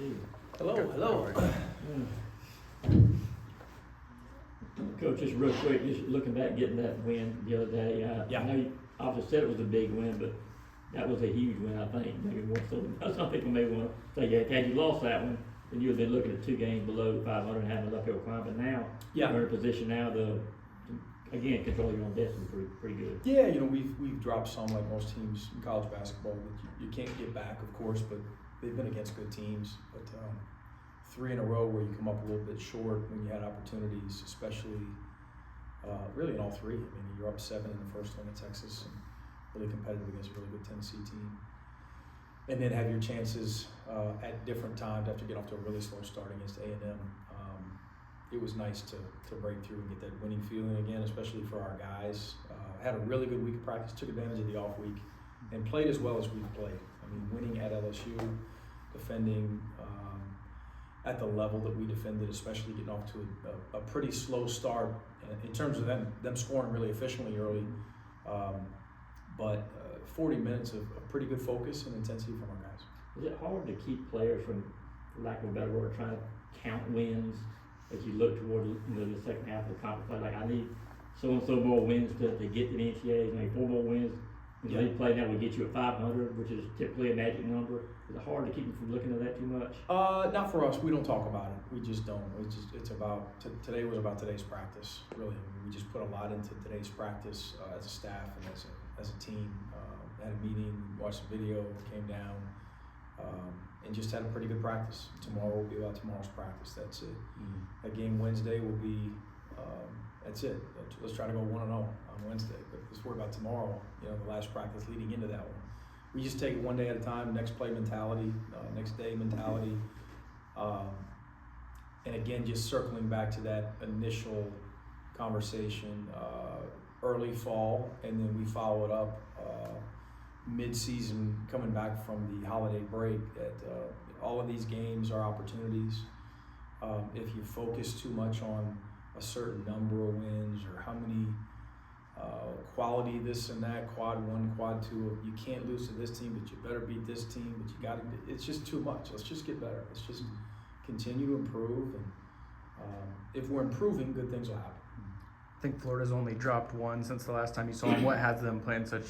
Steve. Hello. Coach, just real quick, just looking back, getting that win the other day. I know you obviously said it was a big win, but that was a huge win, I think. Maybe more so than some people may want to say, yeah, had you lost that one, then you would have been looking at 2 games below 500 and having an uphill climb. But now, you're in a position now to again, control your own destiny pretty good. Yeah, we've dropped some like most teams in college basketball that you can't get back, of course, but they've been against good teams. But 3 in a row where you come up a little bit short when you had opportunities, especially really in all 3. I mean, you're up 7 in the first one at Texas and really competitive against a really good Tennessee team. And then have your chances at different times after you get off to a really slow start against A&M. It was nice to break through and get that winning feeling again, especially for our guys. Had a really good week of practice, took advantage of the off week, and played as well as we've played. I mean, winning at LSU, defending at the level that we defended, especially getting off to a pretty slow start in terms of them scoring really efficiently early. But 40 minutes of pretty good focus and intensity from our guys. Is it hard to keep players from, for lack of a better word, trying to count wins as you look toward the second half of the conference play? Like, I need so and so more wins to get to the NCAAs, maybe 4 more wins. And they play now will get you at 500, which is typically a magic number. Is it hard to keep them from looking at that too much? Not for us. We don't talk about it. We just don't. It's about today was about today's practice. Really, I mean, we just put a lot into today's practice as a staff and as a team. Had a meeting, watched the video, came down, and just had a pretty good practice. Tomorrow will be about tomorrow's practice. That's it. Mm-hmm. That game Wednesday will be. That's it. Let's try to go 1-0 on Wednesday. But let's worry about tomorrow. The last practice leading into that one. We just take it one day at a time. Next play mentality, next day mentality, and again, just circling back to that initial conversation, early fall, and then we follow it up mid-season, coming back from the holiday break. That all of these games are opportunities. If you focus too much on a certain number of wins or how many quality this and that, quad 1, quad 2, you can't lose to this team, but you better beat this team, but you got to, it's just too much. Let's just get better. Let's just continue to improve, and if we're improving, good things will happen. I think Florida's only dropped 1 since the last time you saw them. What has them playing such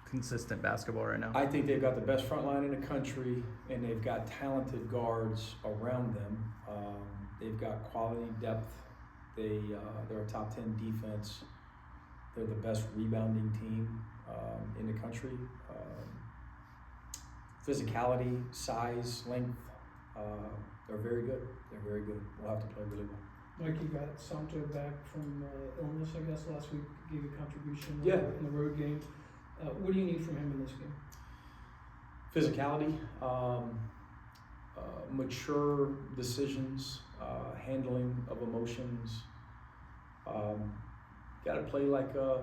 consistent basketball right now? I think they've got the best front line in the country, and they've got talented guards around them. They've got quality depth. They're a top 10 defense. They're the best rebounding team in the country. Physicality, size, length, they're very good. They're very good. We'll have to play really well. Mike, you got Sumter back from illness, I guess, last week. Gave a contribution in the road game. What do you need from him in this game? Physicality, mature decisions, handling of emotions. Got to play like a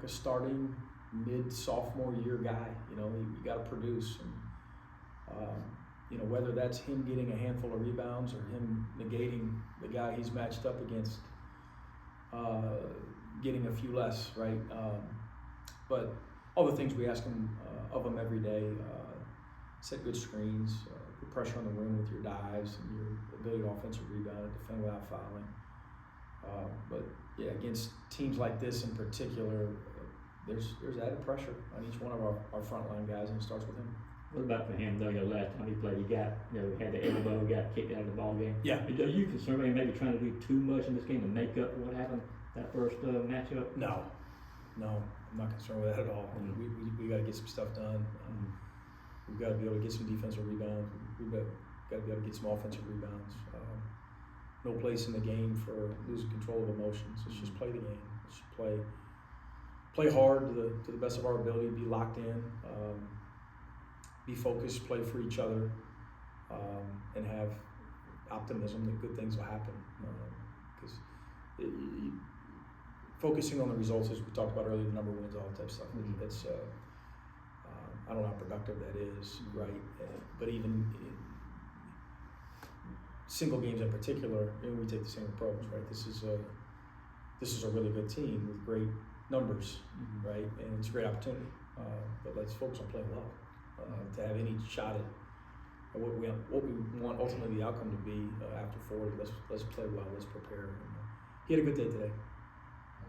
starting mid-sophomore year guy. You got to produce, and whether that's him getting a handful of rebounds or him negating the guy he's matched up against, getting a few less, right? But all the things we ask him of him every day: set good screens, put pressure on the rim with your dives and your ability to offensive rebound, defend without fouling. But yeah, against teams like this in particular, there's added pressure on each one of our frontline guys, and it starts with him. What about for him though? Last time he played, he got had the elbow, got kicked out of the ball game. Yeah. Are you concerned about him maybe trying to do too much in this game to make up for what happened that first matchup? No, I'm not concerned with that at all. Mm-hmm. We got to get some stuff done. We've got to be able to get some defensive rebounds. We've got to be able to get some offensive rebounds. No place in the game for losing control of emotions. Let's just play the game. Let's just play hard to the best of our ability. Be locked in. Be focused. Play for each other, and have optimism that good things will happen. Because focusing on the results, as we talked about earlier, the number wins, all that type of stuff. Mm-hmm. That's I don't know how productive that is, right? But even single games in particular, we take the same approach, right? This is a really good team with great numbers, mm-hmm. right? And it's a great opportunity. But let's focus on playing well. To have any shot what we want ultimately the outcome to be after 40. Let's play well. Let's prepare. And, he had a good day today.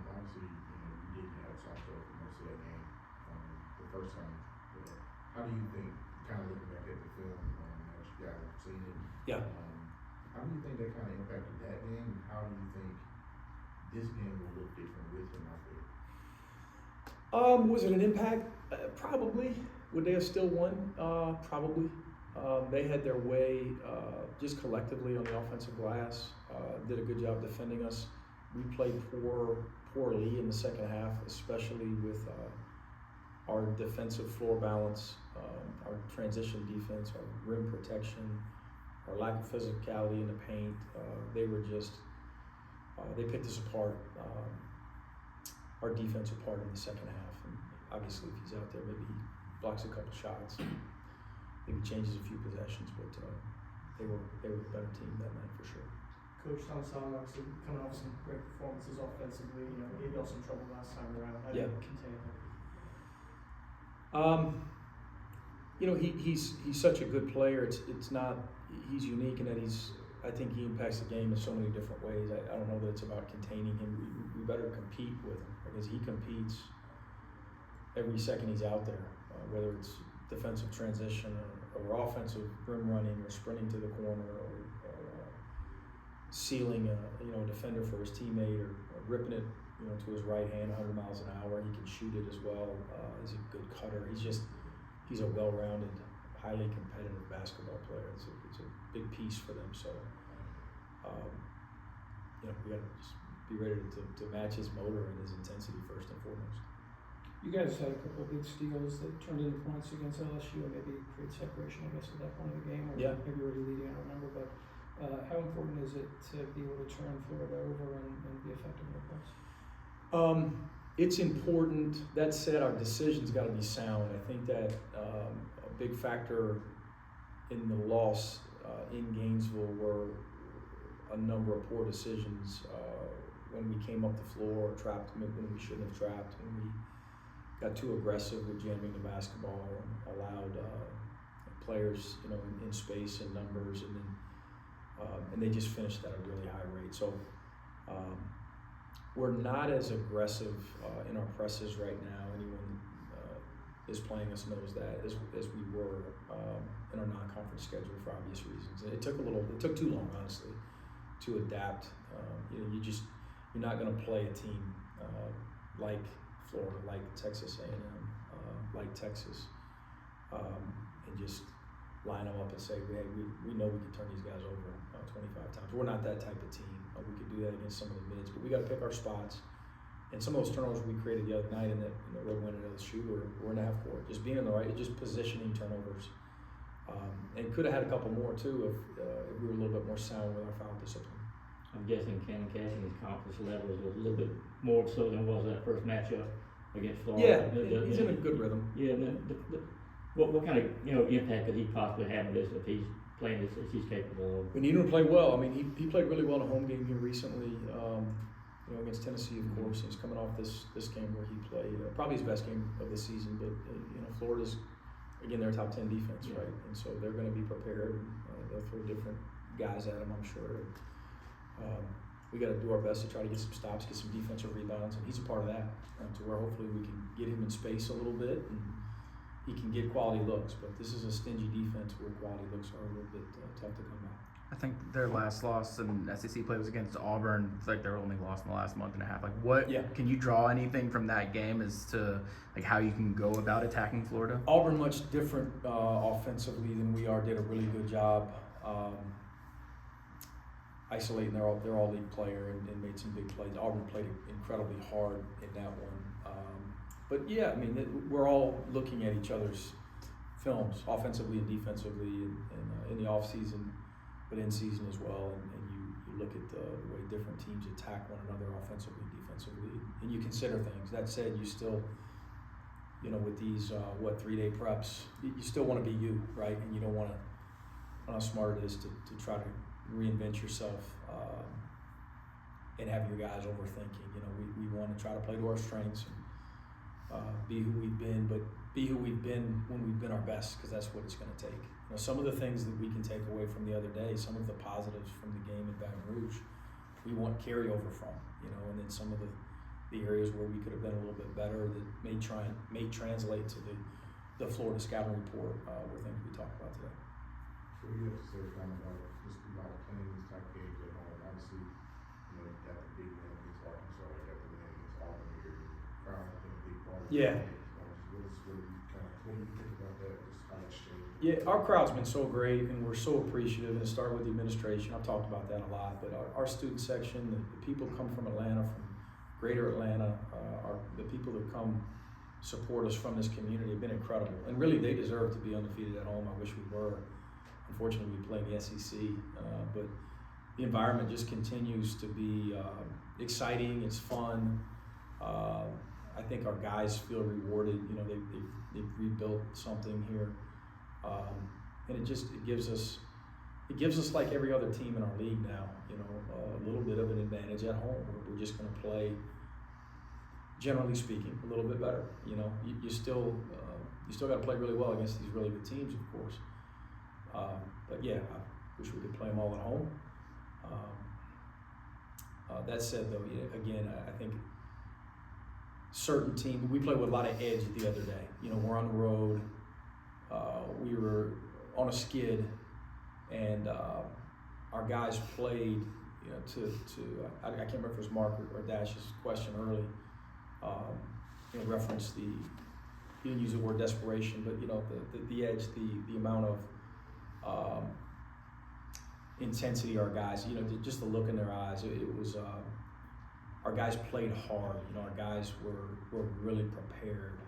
Obviously, you didn't have Sancho for most of that game the first time. How do you think, kind of looking back at the film, now that you guys have seen it, Yeah. how do you think that kind of impacted that game, and how do you think this game will look different with him out there? Was it an impact? Probably. Would they have still won? Probably. They had their way just collectively on the offensive glass. Did a good job defending us. We played poorly in the second half, especially with our defensive floor balance, our transition defense, our rim protection, our lack of physicality in the paint. They were just, they picked us apart, our defense apart in the second half. And obviously, if he's out there, maybe he blocks a couple shots, maybe changes a few possessions, but they were a better team that night for sure. Coach Tom Salmon obviously coming off some great performances offensively. He got some trouble last time around. How do you contain that? He's such a good player. It's not, he's unique in that I think he impacts the game in so many different ways. I don't know that it's about containing him. We better compete with him because he competes every second he's out there, whether it's defensive transition or offensive rim running or sprinting to the corner or sealing a defender for his teammate or ripping it to his right hand 100 miles an hour. He can shoot it as well. He's a good cutter. He's a well-rounded, highly competitive basketball player. It's a big piece for them. So we got to just be ready to match his motor and his intensity first and foremost. You guys had a couple of big steals that turned into points against LSU and maybe create separation, I guess, at that point of the game, or maybe already leading, I don't remember, but how important is it to be able to turn Florida over and be effective in the post? It's important. That said, our decisions got to be sound. I think that a big factor in the loss in Gainesville were a number of poor decisions when we came up the floor, trapped when we shouldn't have trapped, when we got too aggressive with jamming the basketball and allowed players, in space and numbers, and they just finished at a really high rate. So we're not as aggressive in our presses right now. Anyone is playing us knows that as we were in our non-conference schedule for obvious reasons. And it took too long, honestly, to adapt. You're not going to play a team like Florida, like Texas A&M, like Texas, and just line them up and say, hey, we know we can turn these guys over 25 times. We're not that type of team. We could do that against some of the mids, but we got to pick our spots. And some of those turnovers we created the other night in the road win at LSU were in the half court, just being in the right, just positioning turnovers. And could have had a couple more too if we were a little bit more sound with our foul discipline. I'm guessing Ken Cashing's confidence level is a little bit more so than was that first matchup against Florida. Yeah, he's in a good rhythm. Yeah, what kind of impact could he possibly have on this if he's playing this as he's capable of? We need him to play well. I mean, he played really well in a home game here recently. Against Tennessee, of course. He's coming off this game where he played probably his best game of the season. But Florida's again their top 10 defense, right? And so they're going to be prepared. They'll throw different guys at him, I'm sure. We got to do our best to try to get some stops, get some defensive rebounds, and he's a part of that. To where hopefully we can get him in space a little bit and he can get quality looks. But this is a stingy defense where quality looks are a little bit tough to come by. I think their last loss in SEC play was against Auburn. It's like their only loss in the last month and a half. Like, what can you draw anything from that game as to like how you can go about attacking Florida? Auburn much different offensively than we are. Did a really good job isolating their all-league player and made some big plays. Auburn played incredibly hard in that one. But yeah, I mean, we're all looking at each other's films, offensively and defensively, and in the off season, but in season as well. And you look at the way different teams attack one another offensively, defensively, and you consider things. That said, you still, with these 3-day preps, you still want to be you, right? And you don't want to. I don't know how smart it is to try to reinvent yourself and have your guys overthinking. We want to try to play to our strengths and be who we've been, but be who we've been when we've been our best, because that's what it's going to take. know, some of the things that we can take away from the other day, some of the positives from the game in Baton Rouge, we want carryover from, you know, and then some of the areas where we could have been a little bit better that may translate to the Florida scouting report were things we talked about today. So you have to say kind of about playing these type of games at home. Obviously, you know, you got the big win against Arkansas, you got the win against Auburn here. Crowd has been a big part of Yeah. the game. What do you think about that? Just how that's changed? Yeah, our crowd's been so great, and we're so appreciative. And it started with the administration. I've talked about that a lot, but our student section, the people come from Atlanta, from Greater Atlanta, the people that come support us from this community have been incredible. And really, they deserve to be undefeated at home. I wish we were. Unfortunately, we play in the SEC, but the environment just continues to be exciting. It's fun. I think our guys feel rewarded. You know, they've rebuilt something here, and it gives us like every other team in our league now. You know, a little bit of an advantage at home. We're just going to play, generally speaking, a little bit better. You know, you still got to play really well against these really good teams, of course. But yeah, I wish we could play them all at home. That said, though, again, I think certain teams, we played with a lot of edge the other day. You know, we're on the road. We were on a skid, and our guys played. You know, I can't remember if it was Mark or Dash's question early. You know, referenced he didn't use the word desperation, but you know, the edge, the amount of intensity our guys, you know, just the look in their eyes. It was our guys played hard. You know, our guys were really prepared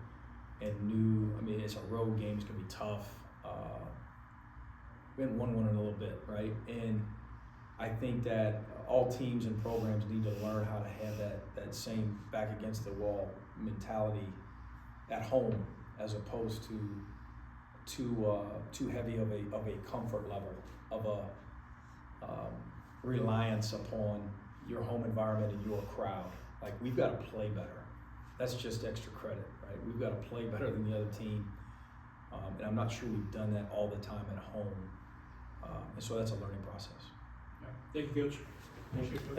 and knew. I mean, it's a road game. It's gonna be tough. We haven't won one in a little bit, right? And I think that all teams and programs need to learn how to have that same back against the wall mentality at home, as opposed to too heavy of a comfort level, of a reliance upon your home environment and your crowd. Like, we've got to play better. That's just extra credit, right? We've got to play better than the other team, and I'm not sure we've done that all the time at home, and so that's a learning process. Thank you, Coach. Thank you, guys.